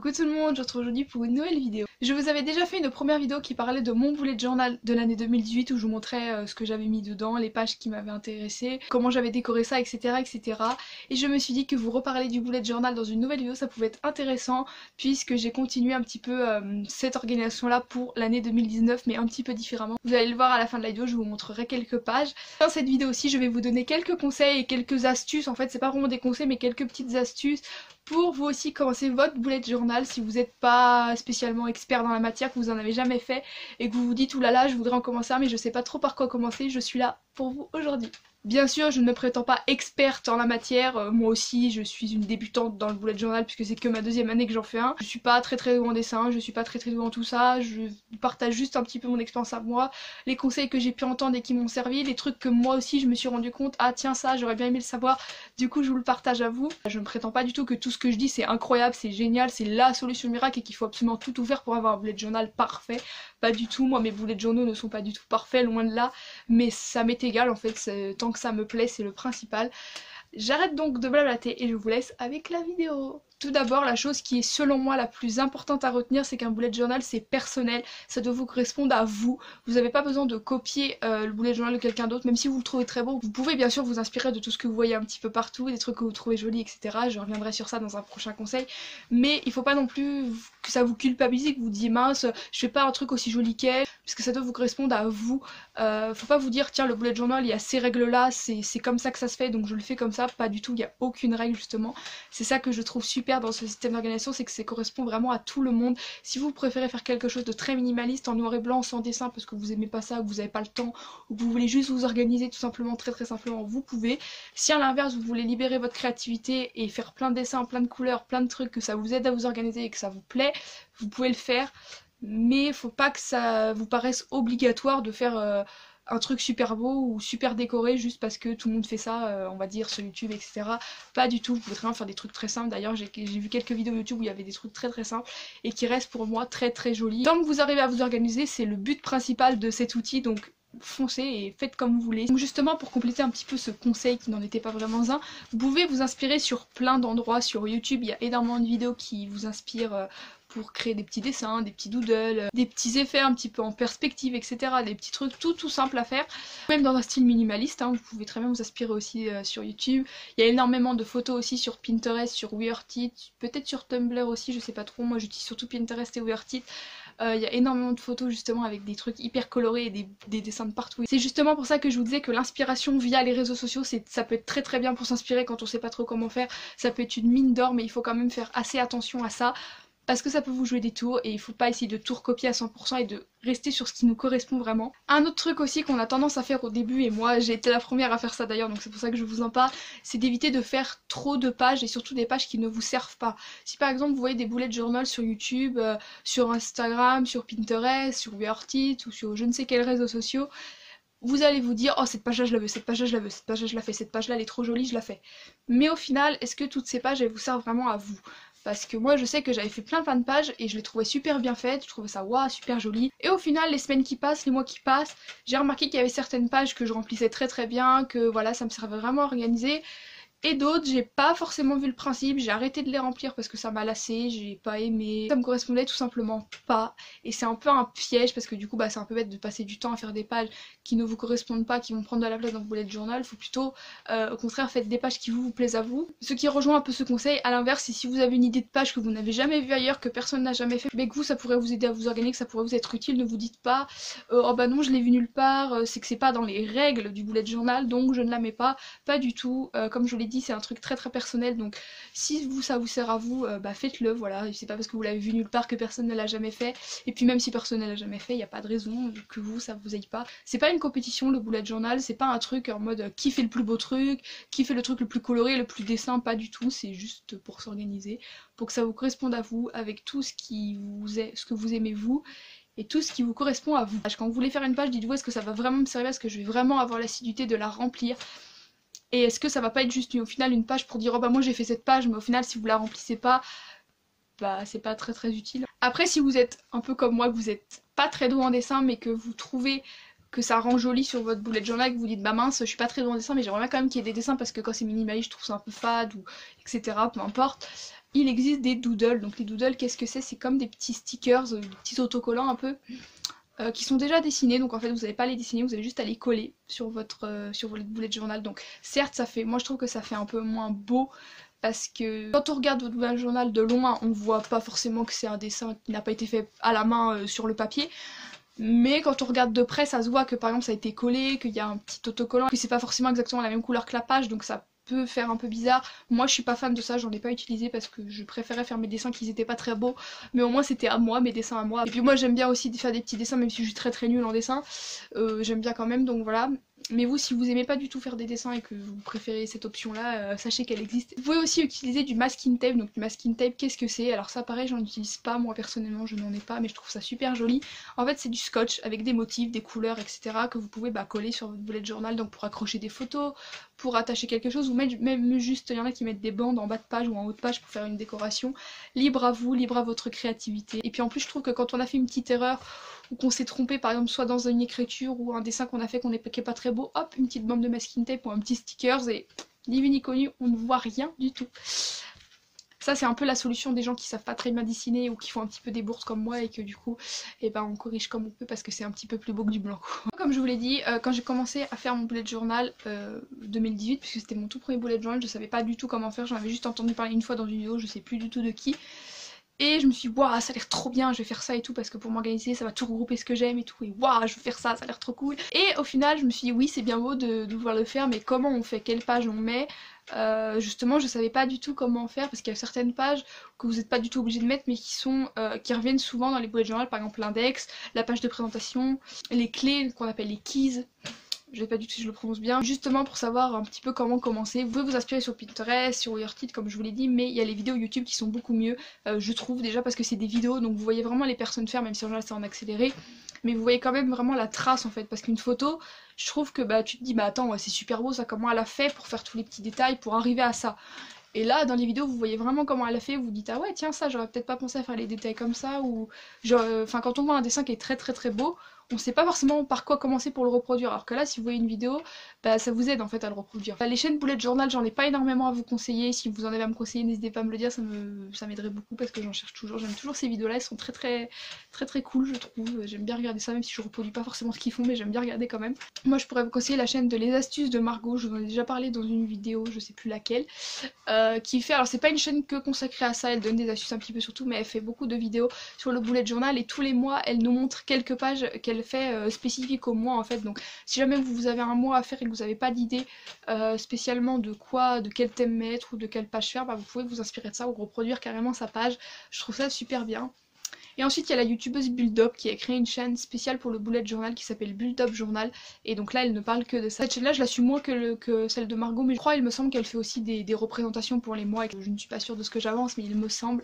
Coucou tout le monde, je vous retrouve aujourd'hui pour une nouvelle vidéo. Je vous avais déjà fait une première vidéo qui parlait de mon bullet journal de l'année 2018 où je vous montrais ce que j'avais mis dedans, les pages qui m'avaient intéressée, comment j'avais décoré ça, etc., etc. Et je me suis dit que vous reparler du bullet journal dans une nouvelle vidéo ça pouvait être intéressant puisque j'ai continué un petit peu cette organisation là pour l'année 2019 mais un petit peu différemment. Vous allez le voir à la fin de la vidéo, je vous montrerai quelques pages. Dans cette vidéo aussi je vais vous donner quelques conseils et quelques astuces, en fait c'est pas vraiment des conseils mais quelques petites astuces pour vous aussi commencer votre bullet journal si vous n'êtes pas spécialement expert dans la matière, que vous en avez jamais fait et que vous vous dites oulala je voudrais en commencer mais je sais pas trop par quoi commencer, je suis là pour vous aujourd'hui. Bien sûr, je ne me prétends pas experte en la matière, moi aussi je suis une débutante dans le bullet journal puisque c'est que ma deuxième année que j'en fais un. Je suis pas très douée en dessin, je suis pas très douée en tout ça, je partage juste un petit peu mon expérience à moi, les conseils que j'ai pu entendre et qui m'ont servi, les trucs que moi aussi je me suis rendu compte, ah tiens ça j'aurais bien aimé le savoir, du coup je vous le partage à vous. Je ne prétends pas du tout que tout ce que je dis c'est incroyable, c'est génial, c'est la solution miracle et qu'il faut absolument tout faire pour avoir un bullet journal parfait. Pas du tout, moi mes bullet journaux ne sont pas du tout parfaits, loin de là, mais ça m'est égal en fait, tant que ça me plaît c'est le principal. J'arrête donc de blablater et je vous laisse avec la vidéo. Tout d'abord, la chose qui est selon moi la plus importante à retenir, c'est qu'un bullet journal c'est personnel, ça doit vous correspondre à vous. Vous n'avez pas besoin de copier le bullet journal de quelqu'un d'autre, même si vous le trouvez très beau. Vous pouvez bien sûr vous inspirer de tout ce que vous voyez un petit peu partout, des trucs que vous trouvez jolis, etc. Je reviendrai sur ça dans un prochain conseil. Mais il faut pas non plus que ça vous culpabilise, que vous disiez mince, je fais pas un truc aussi joli qu'elle, puisque ça doit vous correspondre à vous. Faut pas vous dire tiens le bullet journal il y a ces règles là, c'est comme ça que ça se fait donc je le fais comme ça, pas du tout, il n'y a aucune règle justement. C'est ça que je trouve super dans ce système d'organisation, c'est que ça correspond vraiment à tout le monde. Si vous préférez faire quelque chose de très minimaliste en noir et blanc sans dessin parce que vous aimez pas ça, ou que vous n'avez pas le temps, ou que vous voulez juste vous organiser tout simplement très simplement, vous pouvez. Si à l'inverse vous voulez libérer votre créativité et faire plein de dessins, plein de couleurs, plein de trucs, que ça vous aide à vous organiser et que ça vous plaît, vous pouvez le faire. Mais faut pas que ça vous paraisse obligatoire de faire un truc super beau ou super décoré juste parce que tout le monde fait ça, on va dire sur YouTube, etc. Pas du tout, vous pouvez très bien faire des trucs très simples. D'ailleurs j'ai vu quelques vidéos YouTube où il y avait des trucs très simples et qui restent pour moi très jolis. Tant que vous arrivez à vous organiser, c'est le but principal de cet outil, donc foncez et faites comme vous voulez. Donc justement pour compléter un petit peu ce conseil qui n'en était pas vraiment un, vous pouvez vous inspirer sur plein d'endroits sur YouTube, il y a énormément de vidéos qui vous inspirent pour créer des petits dessins, des petits doodles, des petits effets un petit peu en perspective, etc. Des petits trucs tout simple à faire, même dans un style minimaliste, hein, vous pouvez très bien vous inspirer aussi sur YouTube. Il y a énormément de photos aussi sur Pinterest, sur Weartit, peut-être sur Tumblr aussi, je sais pas trop, moi j'utilise surtout Pinterest et Weartit. Il y a énormément de photos justement avec des trucs hyper colorés et des dessins de partout. C'est justement pour ça que je vous disais que l'inspiration via les réseaux sociaux, ça peut être très bien pour s'inspirer quand on sait pas trop comment faire. Ça peut être une mine d'or mais il faut quand même faire assez attention à ça. Parce que ça peut vous jouer des tours et il faut pas essayer de tout recopier à 100% et de rester sur ce qui nous correspond vraiment. Un autre truc aussi qu'on a tendance à faire au début, et moi j'ai été la première à faire ça d'ailleurs donc c'est pour ça que je vous en parle, c'est d'éviter de faire trop de pages et surtout des pages qui ne vous servent pas. Si par exemple vous voyez des bullet journal sur YouTube, sur Instagram, sur Pinterest, sur Weartit ou sur je ne sais quels réseaux sociaux, vous allez vous dire oh cette page là je la veux, cette page là je la veux, cette page là je la fais, cette page là elle est trop jolie, je la fais. Mais au final, est-ce que toutes ces pages elles vous servent vraiment à vous? Parce que moi je sais que j'avais fait plein de pages et je les trouvais super bien faites, je trouvais ça waouh super joli. Et au final les semaines qui passent, les mois qui passent, j'ai remarqué qu'il y avait certaines pages que je remplissais très bien, que voilà ça me servait vraiment à organiser. Et d'autres, j'ai pas forcément vu le principe, j'ai arrêté de les remplir parce que ça m'a lassé, j'ai pas aimé, ça me correspondait tout simplement pas. Et c'est un peu un piège parce que du coup bah c'est un peu bête de passer du temps à faire des pages qui ne vous correspondent pas, qui vont prendre de la place dans vos bullet journal. Faut plutôt au contraire faites des pages qui vous plaisent à vous. Ce qui rejoint un peu ce conseil, à l'inverse, c'est si vous avez une idée de page que vous n'avez jamais vue ailleurs, que personne n'a jamais fait, mais que vous ça pourrait vous aider à vous organiser, que ça pourrait vous être utile, ne vous dites pas oh bah non je l'ai vu nulle part, c'est que c'est pas dans les règles du bullet journal donc je ne la mets pas. Pas du tout, comme je l'ai dit c'est un truc très personnel donc si ça vous sert à vous bah faites-le, voilà, c'est pas parce que vous l'avez vu nulle part que personne ne l'a jamais fait et puis même si personne ne l'a jamais fait il n'y a pas de raison que vous ça vous aille pas. C'est pas une compétition le bullet journal, c'est pas un truc en mode qui fait le plus beau truc, qui fait le truc le plus coloré, le plus dessin, pas du tout, c'est juste pour s'organiser, pour que ça vous corresponde à vous avec tout ce ce que vous aimez vous et tout ce qui vous correspond à vous. Quand vous voulez faire une page, dites-vous est-ce que ça va vraiment me servir, est-ce que je vais vraiment avoir l'assiduité de la remplir. Et est-ce que ça va pas être juste au final une page pour dire oh bah moi j'ai fait cette page mais au final si vous la remplissez pas, bah c'est pas très utile. Après si vous êtes un peu comme moi, que vous êtes pas très doué en dessin mais que vous trouvez que ça rend joli sur votre bullet journal, que vous dites bah mince je suis pas très bon en dessin mais j'aimerais bien quand même qu'il y ait des dessins parce que quand c'est minimaliste je trouve ça un peu fade ou etc. peu importe. Il existe des doodles, donc les doodles qu'est-ce que c'est? C'est comme des petits stickers, des petits autocollants un peu qui sont déjà dessinés, donc en fait vous n'allez pas les dessiner, vous allez juste à les coller sur votre bullet journal. Donc certes ça fait, moi je trouve que ça fait un peu moins beau parce que quand on regarde votre bullet journal de loin on voit pas forcément que c'est un dessin qui n'a pas été fait à la main sur le papier. Mais quand on regarde de près, ça se voit que par exemple ça a été collé, qu'il y a un petit autocollant, que c'est pas forcément exactement la même couleur que la page, donc ça peut faire un peu bizarre. Moi je suis pas fan de ça, j'en ai pas utilisé parce que je préférais faire mes dessins qui étaient pas très beaux, mais au moins c'était à moi, mes dessins à moi. Et puis moi j'aime bien aussi faire des petits dessins même si je suis très nulle en dessin, j'aime bien quand même, donc voilà. Mais vous, si vous aimez pas du tout faire des dessins et que vous préférez cette option là, sachez qu'elle existe. Vous pouvez aussi utiliser du masking tape, donc du masking tape qu'est-ce que c'est? Alors ça pareil j'en utilise pas, moi personnellement je n'en ai pas mais je trouve ça super joli. En fait c'est du scotch avec des motifs, des couleurs etc. que vous pouvez coller sur votre bullet journal, donc pour accrocher des photos, pour attacher quelque chose ou même juste, il y en a qui mettent des bandes en bas de page ou en haut de page pour faire une décoration. Libre à vous, libre à votre créativité. Et puis en plus je trouve que quand on a fait une petite erreur ou qu'on s'est trompé par exemple soit dans une écriture ou un dessin qu'on a fait qui est pas très beau, hop, une petite bande de masking tape ou un petit stickers et ni vu ni connu, on ne voit rien du tout. Ça c'est un peu la solution des gens qui savent pas très bien dessiner ou qui font un petit peu des bourses comme moi et que du coup on corrige comme on peut parce que c'est un petit peu plus beau que du blanc. Comme je vous l'ai dit, quand j'ai commencé à faire mon bullet journal 2018, puisque c'était mon tout premier bullet journal, je savais pas du tout comment faire, j'en avais juste entendu parler une fois dans une vidéo, je sais plus du tout de qui. Et je me suis dit, waouh, ça a l'air trop bien, je vais faire ça et tout, parce que pour m'organiser, ça va tout regrouper ce que j'aime et tout. Et waouh, je vais faire ça, ça a l'air trop cool. Et au final, je me suis dit, oui, c'est bien beau de vouloir le faire, mais comment on fait? Quelle page on met? Justement, je savais pas du tout comment faire, parce qu'il y a certaines pages que vous n'êtes pas du tout obligé de mettre, mais qui reviennent souvent dans les bullet journal, par exemple l'index, la page de présentation, les clés qu'on appelle les keys. Je sais pas du tout si je le prononce bien, justement pour savoir un petit peu comment commencer. Vous pouvez vous inspirer sur Pinterest, sur Wearkit comme je vous l'ai dit, mais il y a les vidéos YouTube qui sont beaucoup mieux, je trouve, déjà parce que c'est des vidéos, donc vous voyez vraiment les personnes faire, même si en général c'est en accéléré, mais vous voyez quand même vraiment la trace en fait, parce qu'une photo, je trouve que tu te dis bah attends, ouais, c'est super beau ça, comment elle a fait pour faire tous les petits détails, pour arriver à ça. Et là, dans les vidéos, vous voyez vraiment comment elle a fait, vous vous dites ah ouais tiens ça, j'aurais peut-être pas pensé à faire les détails comme ça, ou genre, enfin quand on voit un dessin qui est très beau, on sait pas forcément par quoi commencer pour le reproduire, alors que là si vous voyez une vidéo, ça vous aide en fait à le reproduire. Les chaînes bullet journal, j'en ai pas énormément à vous conseiller, si vous en avez à me conseiller n'hésitez pas à me le dire, ça m'aiderait beaucoup parce que j'en cherche toujours, j'aime toujours ces vidéos là, elles sont très cool je trouve, j'aime bien regarder ça même si je reproduis pas forcément ce qu'ils font mais j'aime bien regarder quand même. Moi je pourrais vous conseiller la chaîne de Les Astuces de Margot, je vous en ai déjà parlé dans une vidéo, je sais plus laquelle, qui fait, alors c'est pas une chaîne que consacrée à ça, elle donne des astuces un petit peu sur tout, mais elle fait beaucoup de vidéos sur le bullet journal et tous les mois elle nous montre quelques pages qu'elle fait spécifiques au mois en fait. Donc si jamais vous avez un mois à faire et que vous n'avez pas d'idée spécialement de quel thème mettre ou de quelle page faire, vous pouvez vous inspirer de ça ou reproduire carrément sa page, je trouve ça super bien. Et ensuite il y a la youtubeuse Build-Up qui a créé une chaîne spéciale pour le bullet journal qui s'appelle Build-Up Journal, et donc là elle ne parle que de ça. Cette chaîne là je la suis moins que celle de Margot, mais je crois il me semble qu'elle fait aussi des représentations pour les mois, et je ne suis pas sûre de ce que j'avance mais il me semble.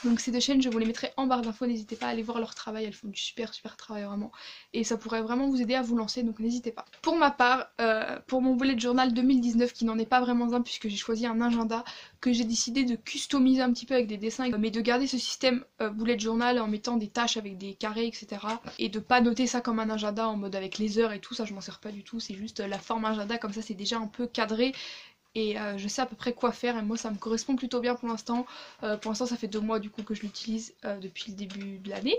Donc ces deux chaînes je vous les mettrai en barre d'infos, n'hésitez pas à aller voir leur travail, elles font du super travail vraiment, et ça pourrait vraiment vous aider à vous lancer, donc n'hésitez pas. Pour ma part, pour mon bullet journal 2019 qui n'en est pas vraiment un puisque j'ai choisi un agenda que j'ai décidé de customiser un petit peu avec des dessins, mais de garder ce système bullet journal en mettant des tâches avec des carrés etc. Et de pas noter ça comme un agenda en mode avec les heures et tout, ça je m'en sers pas du tout, c'est juste la forme agenda, comme ça c'est déjà un peu cadré et je sais à peu près quoi faire, et moi ça me correspond plutôt bien pour l'instant. Pour l'instant ça fait 2 mois du coup que je l'utilise depuis le début de l'année,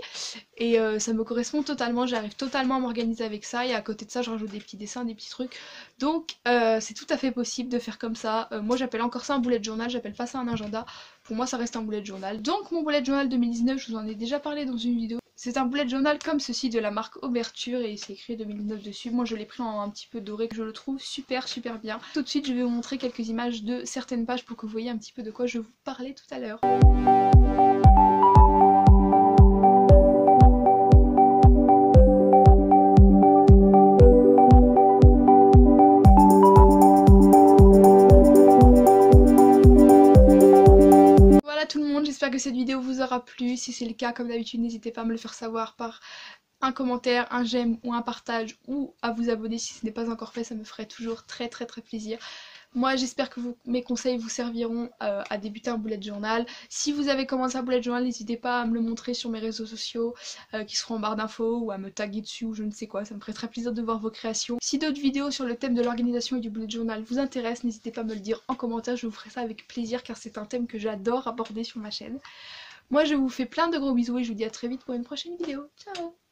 et ça me correspond totalement, j'arrive totalement à m'organiser avec ça, et à côté de ça je rajoute des petits dessins, des petits trucs, donc c'est tout à fait possible de faire comme ça. Moi j'appelle encore ça un bullet journal, j'appelle pas ça un agenda, pour moi ça reste un bullet journal. Donc mon bullet journal 2019, je vous en ai déjà parlé dans une vidéo. C'est un bullet journal comme ceci de la marque Ouverture et c'est écrit 2009 dessus. Moi je l'ai pris en un petit peu doré, que je le trouve super bien. Tout de suite je vais vous montrer quelques images de certaines pages pour que vous voyez un petit peu de quoi je vous parlais tout à l'heure. J'espère que cette vidéo vous aura plu. Si c'est le cas, comme d'habitude, n'hésitez pas à me le faire savoir par un commentaire, un j'aime ou un partage, ou à vous abonner si ce n'est pas encore fait, ça me ferait toujours très plaisir. Moi j'espère que mes conseils vous serviront à débuter un bullet journal. Si vous avez commencé un bullet journal, n'hésitez pas à me le montrer sur mes réseaux sociaux qui seront en barre d'infos ou à me taguer dessus ou je ne sais quoi, ça me ferait très plaisir de voir vos créations. Si d'autres vidéos sur le thème de l'organisation et du bullet journal vous intéressent, n'hésitez pas à me le dire en commentaire, je vous ferai ça avec plaisir car c'est un thème que j'adore aborder sur ma chaîne. Moi je vous fais plein de gros bisous et je vous dis à très vite pour une prochaine vidéo. Ciao!